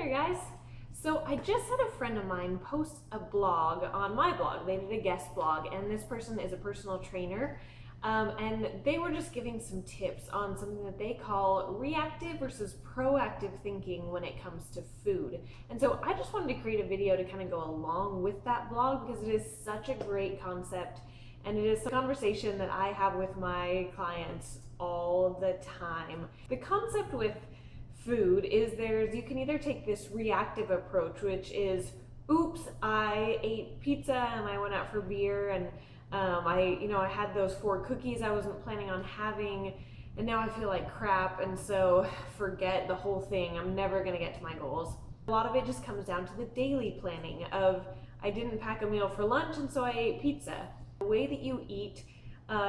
there, guys. So I just had a friend of mine post a blog on my blog. They did a guest blog, and this person is a personal trainer. And they were just giving some tips on something that they call reactive versus proactive thinking when it comes to food. And so I just wanted to create a video to kind of go along with that blog because it is such a great concept, and it is a conversation that I have with my clients all the time. The concept with food is you can either take this reactive approach, which is, oops, I ate pizza and I went out for beer, and I had those 4 cookies I wasn't planning on having, and now I feel like crap, and so forget the whole thing. I'm never gonna get to my goals. A lot of it just comes down to the daily planning of, I didn't pack a meal for lunch and so I ate pizza. The way that you eat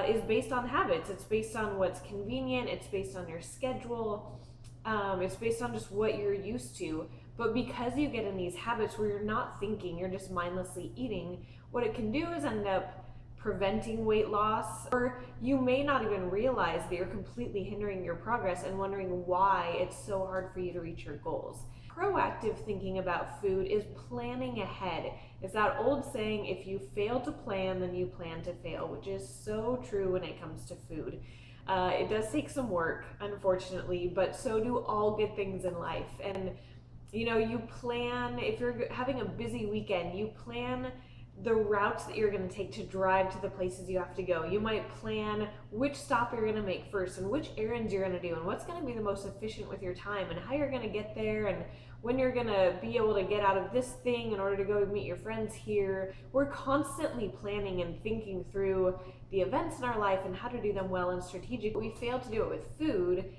is based on habits. It's based on what's convenient. It's based on your schedule. It's based on just what you're used to. But because you get in these habits where you're not thinking, you're just mindlessly eating, what it can do is end up preventing weight loss, or you may not even realize that you're completely hindering your progress and wondering why it's so hard for you to reach your goals. Proactive thinking about food is planning ahead. It's that old saying, if you fail to plan, then you plan to fail, which is so true when it comes to food. It does take some work, unfortunately, but so do all good things in life. And you plan, if you're having a busy weekend, you plan the routes that you're going to take to drive to the places you have to go. You might plan which stop you're going to make first, and which errands you're going to do, and what's going to be the most efficient with your time, and how you're going to get there, and when you're going to be able to get out of this thing in order to go meet your friends here. We're constantly planning and thinking through the events in our life and how to do them well and strategic. We fail to do it with food.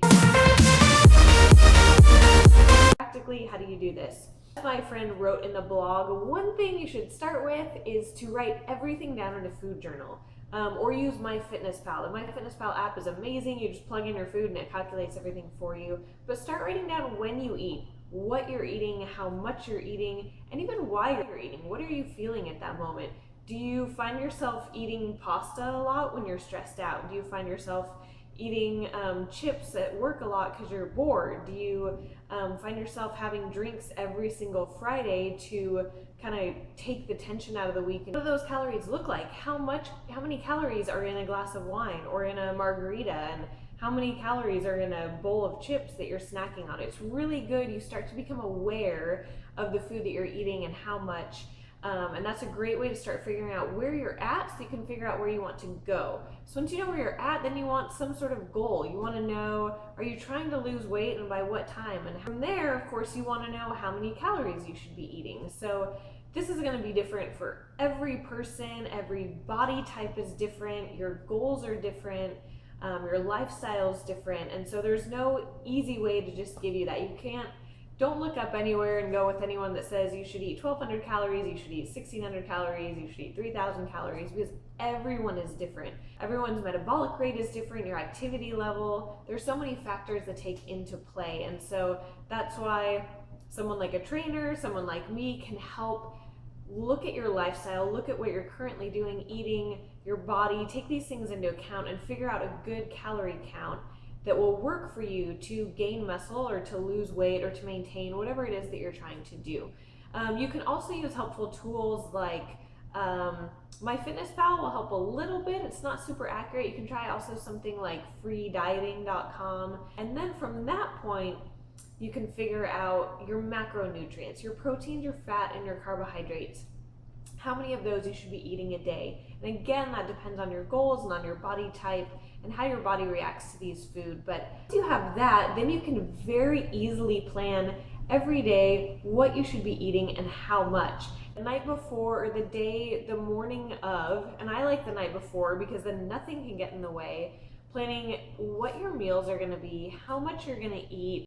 Practically, how do you do this? My friend wrote in the blog, one thing you should start with is to write everything down in a food journal, or use MyFitnessPal. The MyFitnessPal app is amazing. You just plug in your food and it calculates everything for you. But start writing down when you eat, what you're eating, how much you're eating, and even why you're eating. What are you feeling at that moment? Do you find yourself eating pasta a lot when you're stressed out? Do you find yourself eating chips at work a lot because you're bored? Do you find yourself having drinks every single Friday to kind of take the tension out of the week? And what do those calories look like? How many calories are in a glass of wine or in a margarita? And how many calories are in a bowl of chips that you're snacking on? It's really good. You start to become aware of the food that you're eating and how much. And that's a great way to start figuring out where you're at, so you can figure out where you want to go. So once you know where you're at, then you want some sort of goal. You want to know, are you trying to lose weight, and by what time? And from there, of course, you want to know how many calories you should be eating. So this is going to be different for every person. Every body type is different. Your goals are different. Your lifestyle is different. And so there's no easy way to just give you that. Don't look up anywhere and go with anyone that says you should eat 1,200 calories, you should eat 1,600 calories, you should eat 3,000 calories, because everyone is different. Everyone's metabolic rate is different, your activity level. There's so many factors that take into play. And so that's why someone like a trainer, someone like me, can help look at your lifestyle, look at what you're currently doing, eating, your body, take these things into account and figure out a good calorie count that will work for you to gain muscle or to lose weight or to maintain whatever it is that you're trying to do. You can also use helpful tools like MyFitnessPal will help a little bit. It's not super accurate. You can try also something like freedieting.com. And then from that point, you can figure out your macronutrients, your proteins, your fat, and your carbohydrates. How many of those you should be eating a day. And again, that depends on your goals and on your body type and how your body reacts to these food. But once you have that, then you can very easily plan every day what you should be eating and how much. The night before, or the morning of, and I like the night before because then nothing can get in the way, planning what your meals are going to be, how much you're going to eat.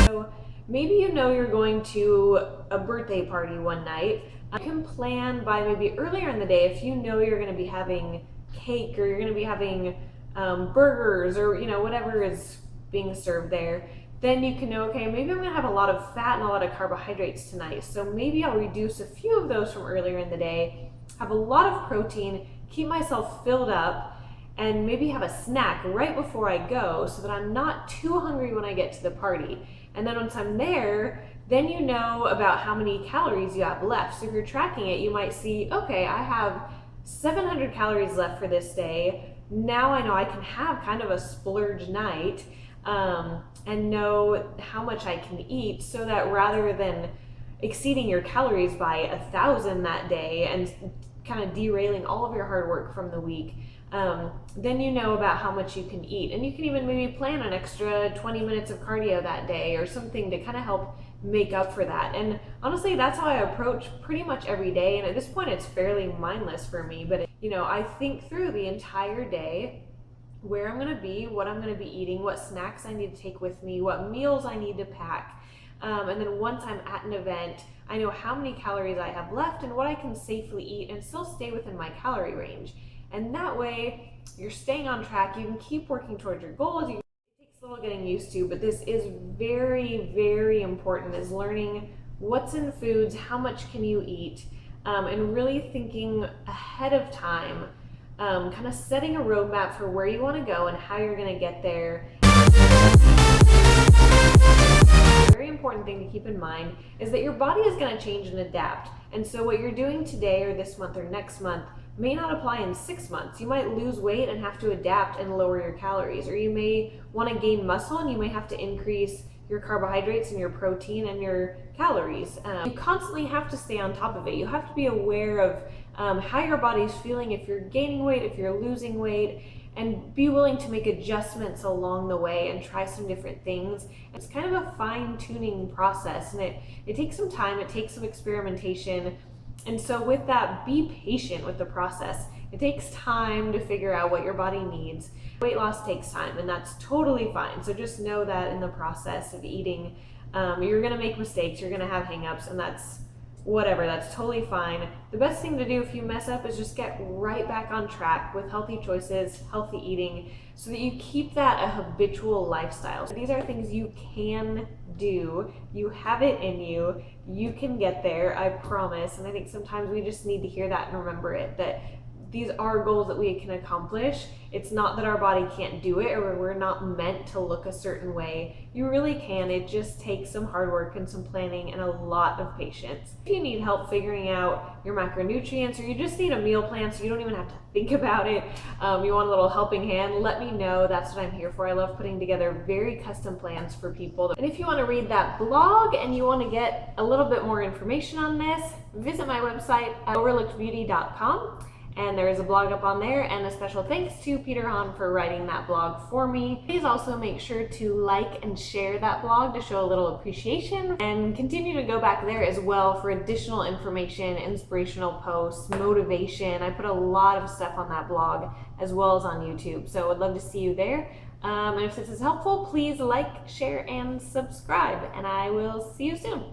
So maybe you're going to a birthday party one night. You can plan by maybe earlier in the day if you know you're going to be having cake or you're going to be having burgers or whatever is being served there. Then you can know, okay, maybe I'm going to have a lot of fat and a lot of carbohydrates tonight. So maybe I'll reduce a few of those from earlier in the day, have a lot of protein, keep myself filled up, and maybe have a snack right before I go so that I'm not too hungry when I get to the party. And then once I'm there, then you know about how many calories you have left. So if you're tracking it, you might see, okay, I have 700 calories left for this day. Now I know I can have kind of a splurge night, and know how much I can eat, so that rather than exceeding your calories by 1,000 that day and kind of derailing all of your hard work from the week, then you know about how much you can eat. And you can even maybe plan an extra 20 minutes of cardio that day or something to kind of help make up for that. And honestly, that's how I approach pretty much every day. And at this point, it's fairly mindless for me, but I think through the entire day where I'm going to be, what I'm going to be eating, what snacks I need to take with me, what meals I need to pack. And then once I'm at an event, I know how many calories I have left and what I can safely eat and still stay within my calorie range. And that way, you're staying on track. You can keep working towards your goals. It takes a little getting used to, but this is very, very important, is learning what's in foods, how much can you eat, and really thinking ahead of time, kind of setting a roadmap for where you want to go and how you're going to get there. A very important thing to keep in mind is that your body is going to change and adapt. And so what you're doing today or this month or next month may not apply in 6 months. You might lose weight and have to adapt and lower your calories, or you may want to gain muscle and you may have to increase your carbohydrates and your protein and your calories. You constantly have to stay on top of it. You have to be aware of how your body's feeling, if you're gaining weight, if you're losing weight, and be willing to make adjustments along the way and try some different things. It's kind of a fine-tuning process, and it takes some time, it takes some experimentation. And so with that, be patient with the process. It takes time to figure out what your body needs. Weight loss takes time, and that's totally fine. So just know that in the process of eating, you're gonna make mistakes, you're gonna have hang-ups, and that's whatever, that's totally fine. The best thing to do if you mess up is just get right back on track with healthy choices, healthy eating, so that you keep that a habitual lifestyle. So these are things you can do. You have it in you. You can get there, I promise. And I think sometimes we just need to hear that and remember it, that these are goals that we can accomplish. It's not that our body can't do it or we're not meant to look a certain way. You really can. It just takes some hard work and some planning and a lot of patience. If you need help figuring out your macronutrients, or you just need a meal plan so you don't even have to think about it, you want a little helping hand, let me know. That's what I'm here for. I love putting together very custom plans for people. And if you want to read that blog and you want to get a little bit more information on this, visit my website at overlookedbeauty.com. And there is a blog up on there, and a special thanks to Peter Hahn for writing that blog for me. Please also make sure to like and share that blog to show a little appreciation, and continue to go back there as well for additional information, inspirational posts, motivation. I put a lot of stuff on that blog as well as on YouTube, so I'd love to see you there. And if this is helpful, please like, share, and subscribe, and I will see you soon.